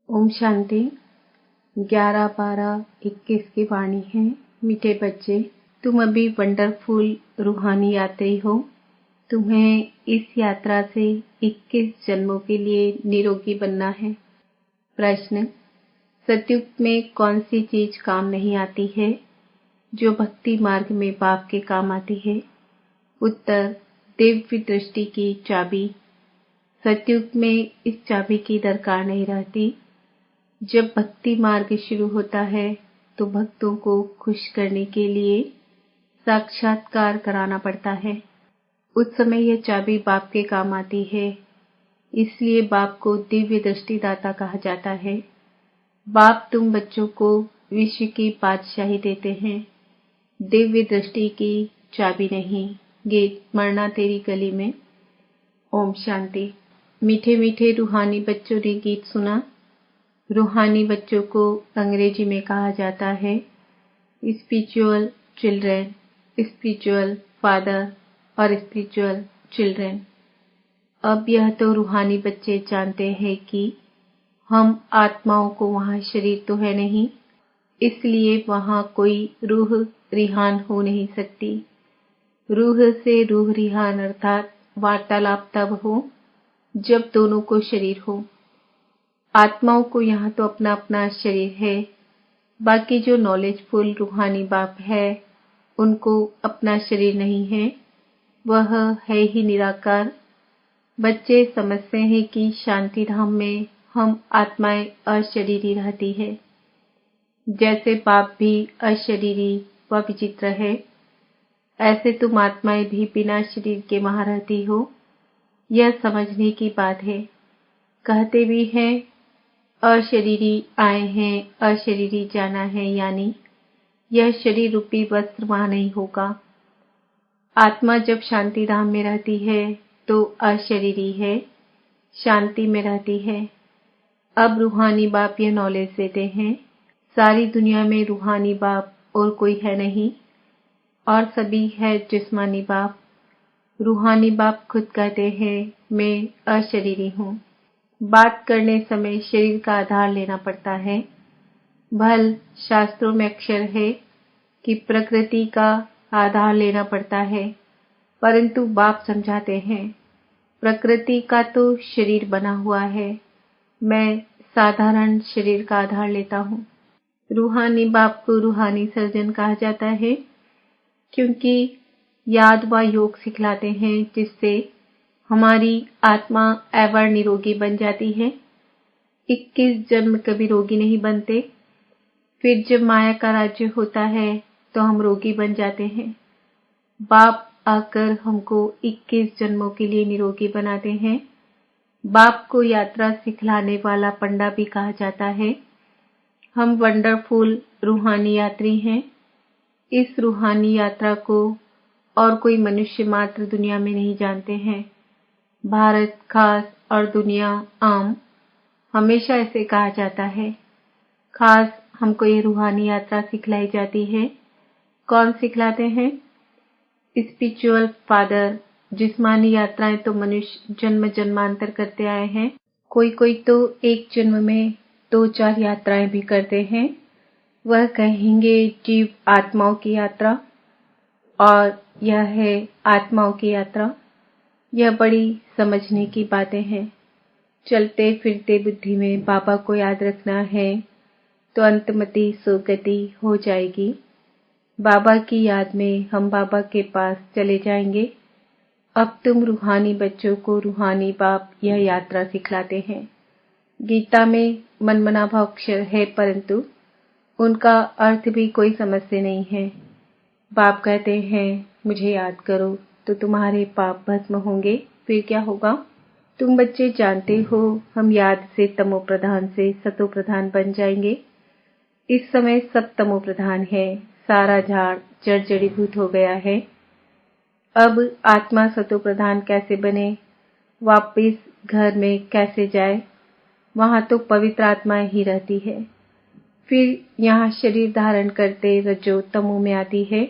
ओम शांति। 11/12/21 की वाणी है। मीठे बच्चे, तुम अभी वंडरफुल रूहानी यात्री हो। तुम्हें इस यात्रा से 21 जन्मों के लिए निरोगी बनना है। प्रश्न: सतयुग में कौन सी चीज काम नहीं आती है जो भक्ति मार्ग में बाप के काम आती है? उत्तर: दिव्य दृष्टि की चाबी। सतयुग में इस चाबी की दरकार नहीं रहती। जब भक्ति मार्ग शुरू होता है तो भक्तों को खुश करने के लिए साक्षात्कार कराना पड़ता है। उस समय यह चाबी बाप के काम आती है। इसलिए बाप को दिव्य दृष्टिदाता कहा जाता है। बाप तुम बच्चों को विश्व की बादशाही देते हैं, दिव्य दृष्टि की चाबी नहीं। गीत मरना तेरी गली में। ओम शांति। मीठे मीठे रूहानी बच्चों ने गीत सुना। रूहानी बच्चों को अंग्रेजी में कहा जाता है स्पिरिचुअल चिल्ड्रन, स्पिरिचुअल फादर और स्पिरिचुअल चिल्ड्रन। अब यह तो रूहानी बच्चे जानते हैं कि हम आत्माओं को वहाँ शरीर तो है नहीं, इसलिए वहाँ कोई रूह रिहान हो नहीं सकती। रूह से रूह रिहान अर्थात वार्तालाप तब हो जब दोनों को शरीर हो। आत्माओं को यहाँ तो अपना अपना शरीर है, बाकी जो नॉलेजफुल रूहानी बाप है उनको अपना शरीर नहीं है, वह है ही निराकार। बच्चे समझते हैं कि शांति धाम में हम आत्माएं अशरीरी रहती है। जैसे बाप भी अशरीरी व विचित्र है, ऐसे तुम आत्माएं भी बिना शरीर के वहां रहती हो। यह समझने की बात है। कहते भी हैं अशरीरी आए हैं, अशरीरी जाना है, यानी यह शरीर रूपी वस्त्र वहां नहीं होगा। आत्मा जब शांति धाम में रहती है तो अशरीरी है, शांति में रहती है। अब रूहानी बाप यह नॉलेज देते हैं, सारी दुनिया में रूहानी बाप और कोई है नहीं और सभी है जिस्मानी बाप। रूहानी बाप खुद कहते हैं मैं अशरीरी हूँ। बात करने समय शरीर का आधार लेना पड़ता है। भल शास्त्रों में अक्षर है कि प्रकृति का आधार लेना पड़ता है, परंतु बाप समझाते हैं प्रकृति का तो शरीर बना हुआ है, मैं साधारण शरीर का आधार लेता हूँ। रूहानी बाप को रूहानी सर्जन कहा जाता है क्योंकि याद व योग सिखलाते हैं जिससे हमारी आत्मा एवर निरोगी बन जाती है। 21 जन्म कभी रोगी नहीं बनते। फिर जब माया का राज्य होता है तो हम रोगी बन जाते हैं। बाप आकर हमको 21 जन्मों के लिए निरोगी बनाते हैं। बाप को यात्रा सिखलाने वाला पंडा भी कहा जाता है। हम वंडरफुल रूहानी यात्री हैं। इस रूहानी यात्रा को और कोई मनुष्य मात्र दुनिया में नहीं जानते हैं। भारत खास और दुनिया आम, हमेशा ऐसे कहा जाता है। खास हमको ये रूहानी यात्रा सिखलाई जाती है। कौन सिखलाते हैं? Spiritual father. जिस्मानी यात्राएं तो मनुष्य जन्म जन्मांतर करते आए हैं। कोई कोई तो एक जन्म में 2-4 यात्राएं भी करते हैं। वह कहेंगे जीव आत्माओं की यात्रा, और यह है आत्माओं की यात्रा। यह बड़ी समझने की बातें हैं। चलते फिरते बुद्धि में बाबा को याद रखना है तो अंतमति सुगति हो जाएगी। बाबा की याद में हम बाबा के पास चले जाएंगे। अब तुम रूहानी बच्चों को रूहानी बाप यह यात्रा सिखलाते हैं। गीता में मनमनाभव अक्षर है, परंतु उनका अर्थ भी कोई समझते नहीं है। बाप कहते हैं मुझे याद करो तो तुम्हारे पाप भस्म होंगे। फिर क्या होगा? तुम बच्चे जानते हो हम याद से तमो प्रधान से सतो प्रधान बन जाएंगे। इस समय सब तमो प्रधान है, सारा झाड़ जड़ जड़ीभूत हो गया है। अब आत्मा सतो प्रधान कैसे बने, वापिस घर में कैसे जाए? वहां तो पवित्र आत्मा ही रहती है। फिर यहाँ शरीर धारण करते रजो तमो में आती है।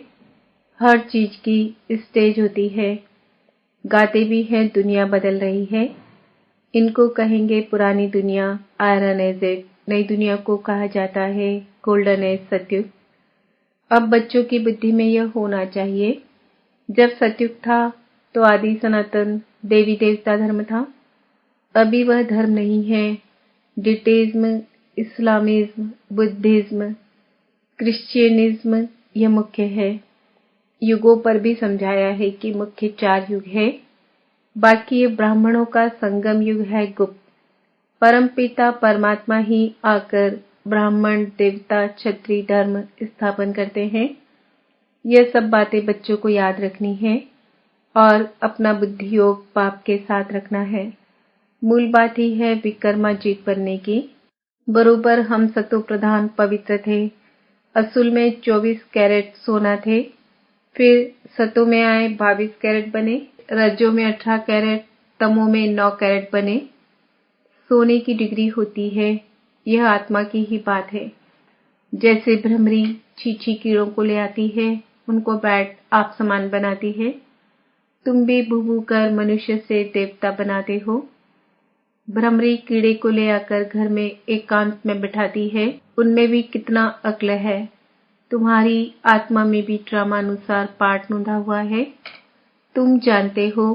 हर चीज की स्टेज होती है। गाते भी हैं दुनिया बदल रही है। इनको कहेंगे पुरानी दुनिया आयरन एज, नई दुनिया को कहा जाता है गोल्डन एज सतयुग। अब बच्चों की बुद्धि में यह होना चाहिए, जब सतयुग था तो आदि सनातन देवी देवता धर्म था। अभी वह धर्म नहीं है। डिटेज्म, इस्लामिज्म, बुद्धिज्म, क्रिश्चियनिज्म यह मुख्य है। युगों पर भी समझाया है कि मुख्य 4 युग है, बाकी ये ब्राह्मणों का संगम युग है गुप्त। परमपिता परमात्मा ही आकर ब्राह्मण देवता क्षत्रिय धर्म स्थापन करते हैं। यह सब बातें बच्चों को याद रखनी है और अपना बुद्धि योग पाप के साथ रखना है। मूल बात ही है विकर्माजीत बनने की। बरोबर हम सतो प्रधान पवित्र थे। असुल में 24 कैरेट सोना थे, फिर सतो में आए 22 कैरेट बने, रजो में 18 कैरेट, तमो में 9 कैरेट बने। सोने की डिग्री होती है, यह आत्मा की ही बात है। जैसे भ्रमरी छीछी कीड़ों को ले आती है, उनको बैठ आप समान बनाती है। तुम भी भूभू कर मनुष्य से देवता बनाते हो। भ्रमरी कीड़े को ले आकर घर में एकांत में बिठाती है, उनमें भी कितना अक्ल है। तुम्हारी आत्मा में भी ड्रामानुसार पाठ नूंधा हुआ है। तुम जानते हो,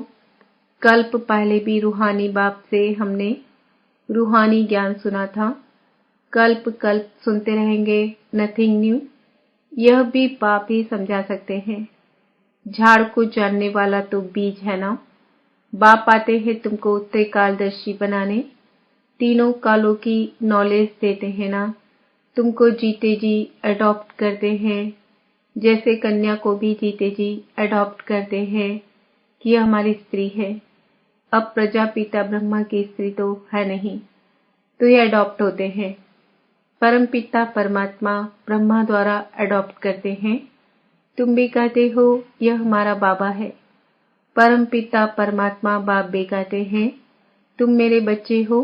कल्प पहले भी रूहानी बाप से हमने रूहानी ज्ञान सुना था। कल्प कल्प सुनते रहेंगे, नथिंग न्यू। यह भी बाप ही समझा सकते हैं। झाड़ को जानने वाला तो बीज है ना। बाप आते हैं तुमको त्रिकालदर्शी बनाने, तीनों कालों की नॉलेज देते हैं ना। तुमको जीते जी अडॉप्ट करते हैं, जैसे कन्या को भी जीते जी अडॉप्ट करते हैं कि यह हमारी स्त्री है। अब प्रजापिता ब्रह्मा की स्त्री तो है नहीं, तो ये अडॉप्ट होते हैं। परमपिता परमात्मा ब्रह्मा द्वारा अडॉप्ट करते हैं। तुम भी कहते हो यह हमारा बाबा है। परमपिता परमात्मा बाप भी कहते हैं तुम मेरे बच्चे हो।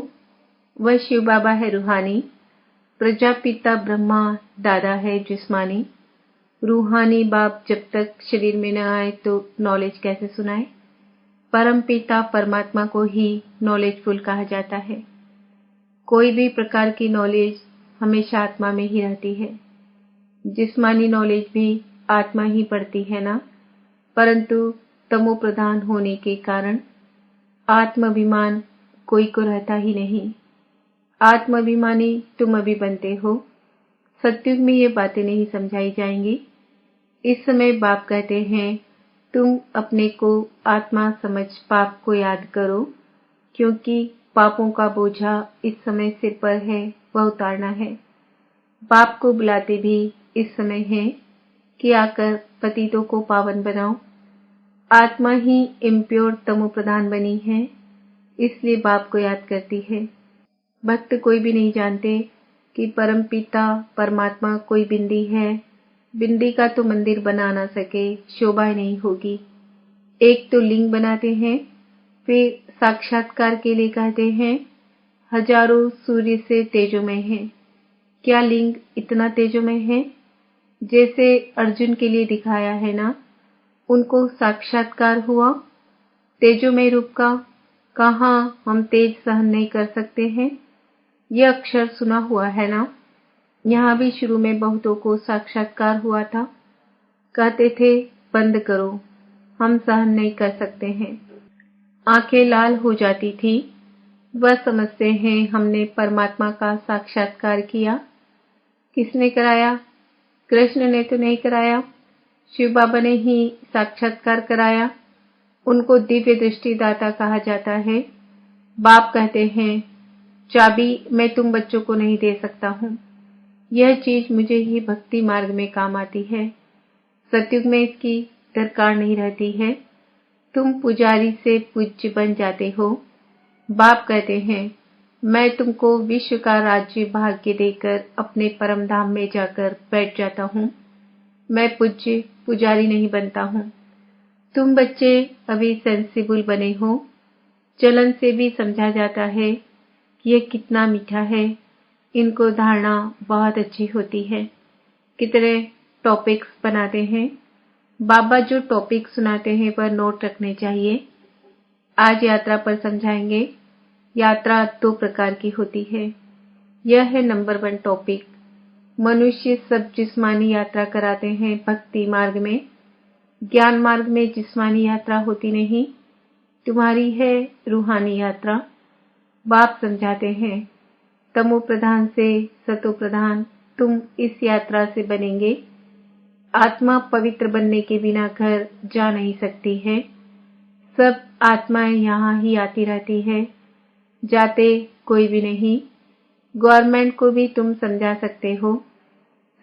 वह शिव बाबा है रूहानी, प्रजापिता ब्रह्मा दादा है जिस्मानी। रूहानी बाप जब तक शरीर में न आए तो नॉलेज कैसे सुनाए। परमपिता परमात्मा को ही नॉलेजफुल कहा जाता है। कोई भी प्रकार की नॉलेज हमेशा आत्मा में ही रहती है। जिस्मानी नॉलेज भी आत्मा ही पढ़ती है ना, परंतु तमो प्रधान होने के कारण आत्माभिमान कोई को रहता ही नहीं। आत्माभिमानी तुम अभी बनते हो। सतयुग में ये बातें नहीं समझाई जाएंगी। इस समय बाप कहते हैं तुम अपने को आत्मा समझ पाप को याद करो, क्योंकि पापों का बोझा इस समय सिर पर है, वह उतारना है। बाप को बुलाते भी इस समय है कि आकर पतितों को पावन बनाओ। आत्मा ही इम्प्योर तमो प्रधान बनी है, इसलिए बाप को याद करती है। भक्त कोई भी नहीं जानते कि परमपिता परमात्मा कोई बिंदी है। बिंदी का तो मंदिर बना ना सके, शोभा नहीं होगी। एक तो लिंग बनाते हैं, फिर साक्षात्कार के लिए कहते हैं हजारों सूर्य से तेजोमय है। क्या लिंग इतना तेजोमय है? जैसे अर्जुन के लिए दिखाया है ना, उनको साक्षात्कार हुआ तेजोमय रूप का। कहाँ हम तेज सहन नहीं कर सकते हैं? यह अक्षर सुना हुआ है ना। यहाँ भी शुरू में बहुतों को साक्षात्कार हुआ था। कहते थे बंद करो, हम सहन नहीं कर सकते हैं। आंखें लाल हो जाती थी। वह समझते हैं हमने परमात्मा का साक्षात्कार किया। किसने कराया? कृष्ण ने तो नहीं कराया, शिव बाबा ने ही साक्षात्कार कराया। उनको दिव्य दृष्टिदाता कहा जाता है। बाप कहते हैं चाबी मैं तुम बच्चों को नहीं दे सकता हूँ, यह चीज मुझे ही भक्ति मार्ग में काम आती है। सतयुग में इसकी दरकार नहीं रहती है। तुम पुजारी से पूज्य बन जाते हो। बाप कहते हैं मैं तुमको विश्व का राज्य भाग्य देकर अपने परम धाम में जाकर बैठ जाता हूँ। मैं पूज्य पुजारी नहीं बनता हूँ। तुम बच्चे अभी सेंसिबल बने हो। चलन से भी समझा जाता है कि यह कितना मीठा है। इनको धारणा बहुत अच्छी होती है। कितने टॉपिक्स बनाते हैं। बाबा जो टॉपिक सुनाते हैं वह नोट रखने चाहिए। आज यात्रा पर समझाएंगे यात्रा दो प्रकार की होती है। यह है नंबर 1 टॉपिक। मनुष्य सब जिस्मानी यात्रा कराते हैं भक्ति मार्ग में, ज्ञान मार्ग में जिस्मानी यात्रा होती नहीं। तुम्हारी है रूहानी यात्रा। बाप समझाते हैं, तमो प्रधान से सतो प्रधान तुम इस यात्रा से बनेंगे। आत्मा पवित्र बनने के बिना घर जा नहीं सकती है। सब आत्माएं यहाँ ही आती रहती है, जाते कोई भी नहीं। गवर्नमेंट को भी तुम समझा सकते हो।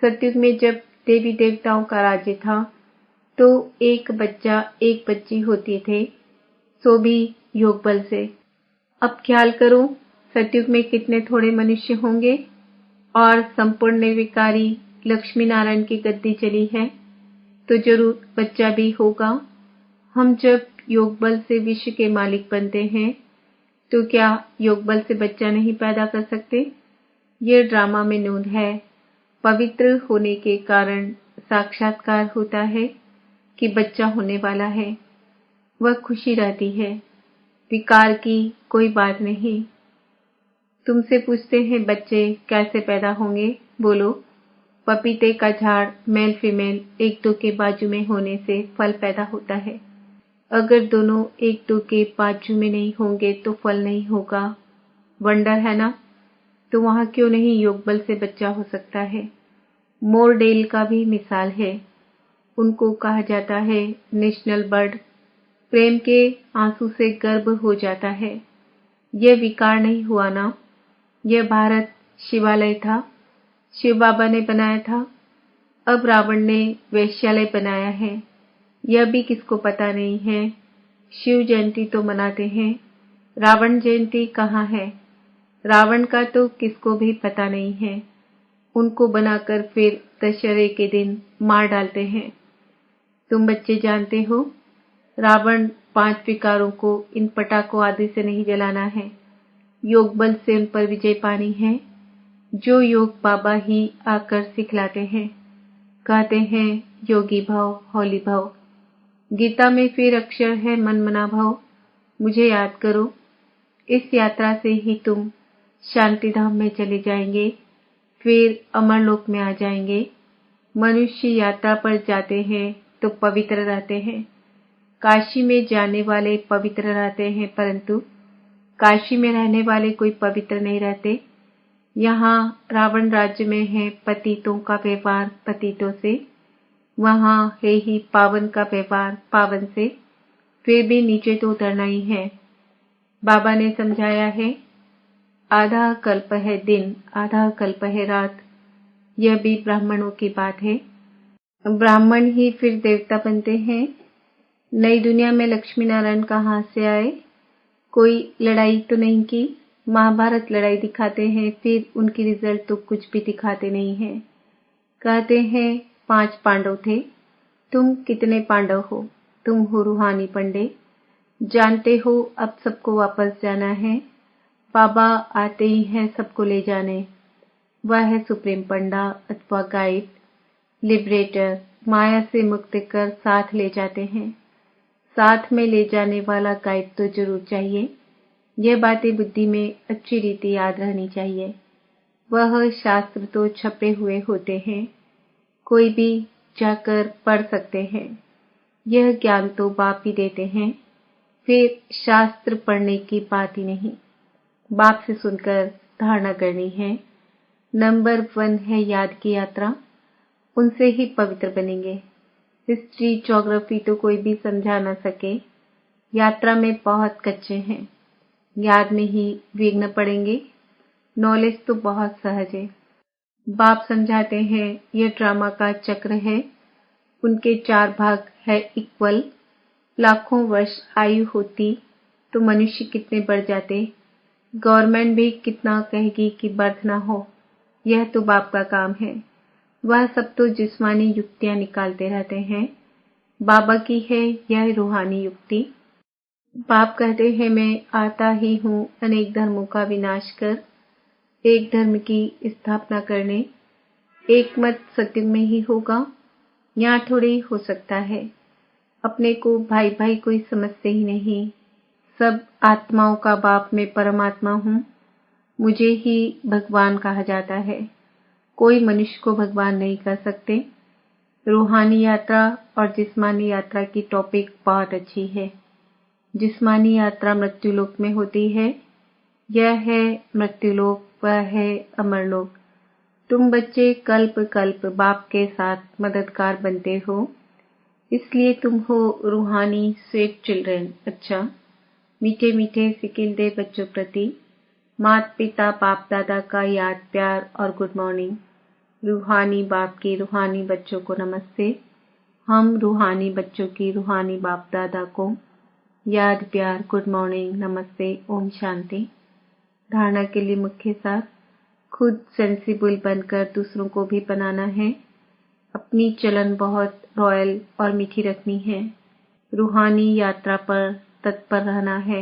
सतयुग में जब देवी देवताओं का राज्य था तो एक बच्चा एक बच्ची होती थे, सो भी योग बल से। अब ख्याल करो सतयुग में कितने थोड़े मनुष्य होंगे और संपूर्ण निर्विकारी लक्ष्मी नारायण की गद्दी चली है तो जरूर बच्चा भी होगा। हम जब योग बल से विश्व के मालिक बनते हैं तो क्या योग बल से बच्चा नहीं पैदा कर सकते? ये ड्रामा में नूंद है। पवित्र होने के कारण साक्षात्कार होता है कि बच्चा होने वाला है। वह खुशी रहती है, विकार की कोई बात नहीं। तुमसे पूछते हैं बच्चे कैसे पैदा होंगे? बोलो, पपीते का झाड़ मेल फीमेल एक दो के बाजू में होने से फल पैदा होता है। अगर दोनों एक दो के बाजू में नहीं होंगे तो फल नहीं होगा। वंडर है ना? तो वहां क्यों नहीं योग बल से बच्चा हो सकता है? मोरडेल का भी मिसाल है। उनको कहा जाता है नेशनल बर्ड। प्रेम के आंसू से गर्भ हो जाता है। यह विकार नहीं हुआ ना? यह भारत शिवालय था, शिव बाबा ने बनाया था। अब रावण ने वैश्यालय बनाया है, यह भी किसको पता नहीं है। शिव जयंती तो मनाते हैं, रावण जयंती कहाँ है? रावण का तो किसको भी पता नहीं है। उनको बनाकर फिर दशहरे के दिन मार डालते हैं। तुम बच्चे जानते हो, रावण 5 विकारों को इन पटाखों आदि से नहीं जलाना है, योग बल से उन पर विजय पानी है, जो योग बाबा ही आकर सिखलाते हैं। कहते हैं योगी भव हौली भव। गीता में फिर अक्षर है मन मना भव। मुझे याद करो। इस यात्रा से ही तुम शांति धाम में चले जाएंगे, फिर अमरलोक में आ जाएंगे। मनुष्य यात्रा पर जाते हैं तो पवित्र रहते हैं। काशी में जाने वाले पवित्र रहते हैं, परंतु काशी में रहने वाले कोई पवित्र नहीं रहते। यहाँ रावण राज्य में है पतितों का व्यवहार पतितों से, वहाँ है ही पावन का व्यवहार पावन से। फिर भी नीचे तो उतरना ही है। बाबा ने समझाया है, आधा कल्प है दिन, आधा कल्प है रात। यह भी ब्राह्मणों की बात है। ब्राह्मण ही फिर देवता बनते हैं। नई दुनिया में लक्ष्मी नारायण कहाँ से आए? कोई लड़ाई तो नहीं की। महाभारत लड़ाई दिखाते हैं, फिर उनकी रिजल्ट तो कुछ भी दिखाते नहीं हैं। कहते हैं 5 पांडव थे। तुम कितने पांडव हो? तुम हो रूहानी पंडे। जानते हो अब सबको वापस जाना है। बाबा आते ही हैं सबको ले जाने। वह है सुप्रीम पंडा अथवा गाइड, लिबरेटर। माया से मुक्त कर साथ ले जाते हैं। साथ में ले जाने वाला गाइड तो जरूर चाहिए। यह बातें बुद्धि में अच्छी रीति याद रहनी चाहिए। वह शास्त्र तो छपे हुए होते हैं, कोई भी जाकर पढ़ सकते हैं। यह ज्ञान तो बाप ही देते हैं, फिर शास्त्र पढ़ने की बात ही नहीं। बाप से सुनकर धारणा करनी है। नंबर 1 है याद की यात्रा, उनसे ही पवित्र बनेंगे। हिस्ट्री ज्योग्राफी तो कोई भी समझा न सके। यात्रा में बहुत कच्चे हैं, याद में ही विघ्न पड़ेंगे। नॉलेज तो बहुत सहज है। बाप समझाते हैं यह ड्रामा का चक्र है। उनके 4 भाग है इक्वल। लाखों वर्ष आयु होती तो मनुष्य कितने बढ़ जाते। गवर्नमेंट भी कितना कहेगी कि बर्थ ना हो। यह तो बाप का काम है। वह सब तो जिस्मानी युक्तियां निकालते रहते हैं। बाबा की है यह रूहानी युक्ति। बाप कहते हैं मैं आता ही हूँ अनेक धर्मों का विनाश कर, एक धर्म की स्थापना करने। एक मत सत्युग में ही होगा, यहाँ थोड़ी हो सकता है। अपने को भाई भाई कोई समझते ही नहीं। सब आत्माओं का बाप मैं परमात्मा हूँ। मुझे ही भगवान कहा जाता है। कोई मनुष्य को भगवान नहीं कर सकते। रूहानी यात्रा और जिस्मानी यात्रा की टॉपिक बहुत अच्छी है। जिस्मानी यात्रा मृत्युलोक में होती है। यह है मृत्युलोक, वह है अमरलोक। तुम बच्चे कल्प कल्प बाप के साथ मददगार बनते हो, इसलिए तुम हो रूहानी स्वीट चिल्ड्रन। अच्छा, मीठे मीठे सिकिलदे बच्चों प्रति माता पिता बाप दादा का याद प्यार और गुड मॉर्निंग। रूहानी बाप के रूहानी बच्चों को नमस्ते। हम रूहानी बच्चों की रूहानी बाप दादा को याद प्यार गुड मॉर्निंग नमस्ते ओम शांति। धारणा के लिए मुख्य सार, खुद सेंसिबल बनकर दूसरों को भी बनाना है। अपनी चलन बहुत रॉयल और मीठी रखनी है। रूहानी यात्रा पर तत्पर रहना है।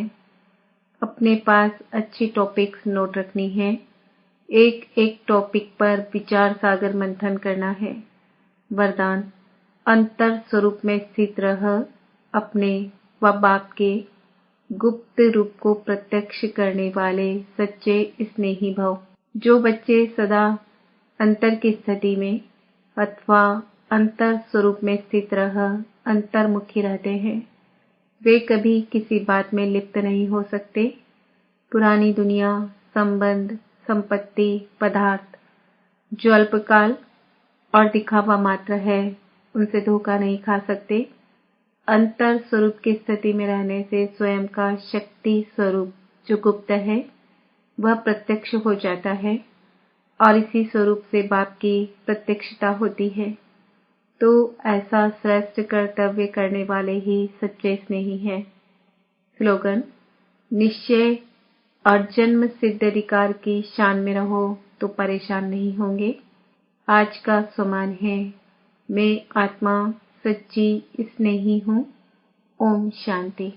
अपने पास अच्छी टॉपिक्स नोट रखनी है। एक एक टॉपिक पर विचार सागर मंथन करना है। वरदान, अंतर स्वरूप में स्थित रह अपने व बाप के गुप्त रूप को प्रत्यक्ष करने वाले सच्चे स्नेही भव। जो बच्चे सदा अंतर की स्थिति में अथवा अंतर स्वरूप में स्थित रह अंतर्मुखी रहते हैं, वे कभी किसी बात में लिप्त नहीं हो सकते। पुरानी दुनिया, संबंध, संपत्ति, पदार्थ जो अल्पकाल और दिखावा मात्र है, उनसे धोखा नहीं खा सकते। अंतर स्वरूप की स्थिति में रहने से स्वयं का शक्ति स्वरूप जो गुप्त है वह प्रत्यक्ष हो जाता है और इसी स्वरूप से बाप की प्रत्यक्षता होती है। तो ऐसा श्रेष्ठ कर्तव्य करने वाले ही सच्चे स्नेही हैं। स्लोगन, निश्चय और जन्म सिद्ध अधिकार की शान में रहो तो परेशान नहीं होंगे। आज का स्वमान है, मैं आत्मा सच्ची स्नेही हूँ। ओम शांति।